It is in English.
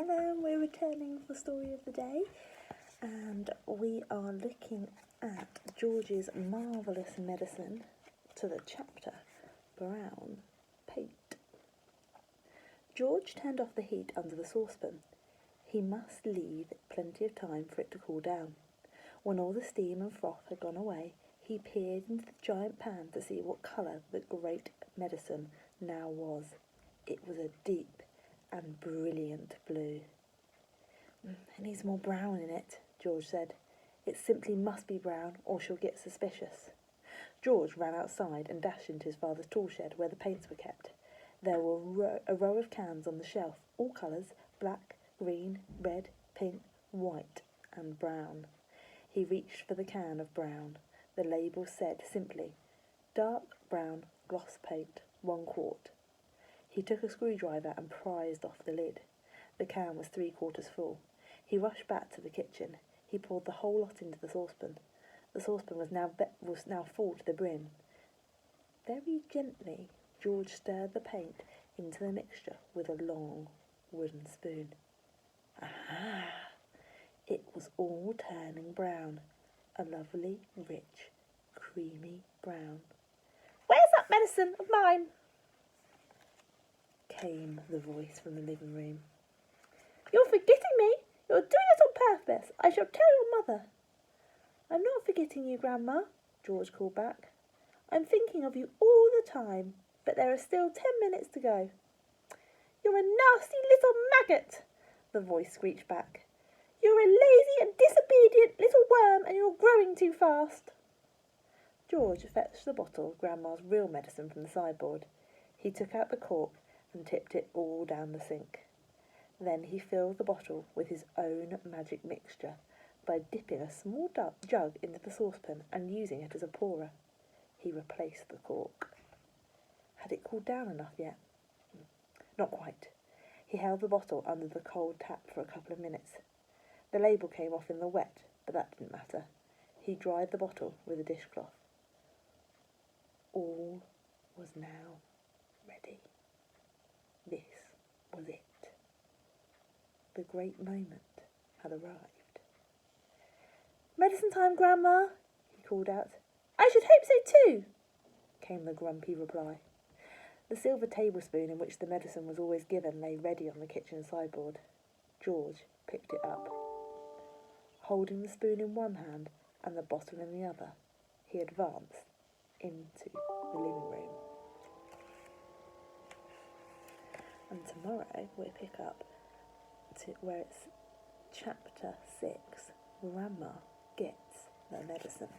Hello, we're returning for story of the day, and we are looking at George's Marvellous Medicine to the chapter Brown Paint. George turned off the heat under the saucepan. He must leave plenty of time for it to cool down. When all the steam and froth had gone away, he peered into the giant pan to see what colour the great medicine now was. It was a deep and brilliant blue. It needs more brown in it, George said. It simply must be brown, or she'll get suspicious. George ran outside and dashed into his father's tool shed where the paints were kept. There were a row of cans on the shelf, all colours, black, green, red, pink, white and brown. He reached for the can of brown. The label said simply, "Dark brown gloss paint, 1 quart. He took a screwdriver and prised off the lid. The can was 3/4 full. He rushed back to the kitchen. He poured the whole lot into the saucepan. The saucepan was now full to the brim. Very gently, George stirred the paint into the mixture with a long wooden spoon. Aha! It was all turning brown, a lovely, rich, creamy brown. "Where's that medicine of mine?" came the voice from the living room. "You're forgetting me. You're doing it on purpose. I shall tell your mother." "I'm not forgetting you, Grandma," George called back. "I'm thinking of you all the time, but there are still 10 minutes to go." "You're a nasty little maggot," the voice screeched back. "You're a lazy and disobedient little worm, and you're growing too fast." George fetched the bottle of Grandma's real medicine from the sideboard. He took out the cork and tipped it all down the sink. Then he filled the bottle with his own magic mixture by dipping a small jug into the saucepan and using it as a pourer. He replaced the cork. Had it cooled down enough yet? Not quite. He held the bottle under the cold tap for a couple of minutes. The label came off in the wet, but that didn't matter. He dried the bottle with a dishcloth. All was now ready. This was it. The great moment had arrived. "Medicine time, Grandma," he called out. "I should hope so too," came the grumpy reply. The silver tablespoon in which the medicine was always given lay ready on the kitchen sideboard. George picked it up. Holding the spoon in one hand and the bottle in the other, he advanced into the living room. And tomorrow we'll pick up to where it's chapter 6, Grandma Gets the Medicine.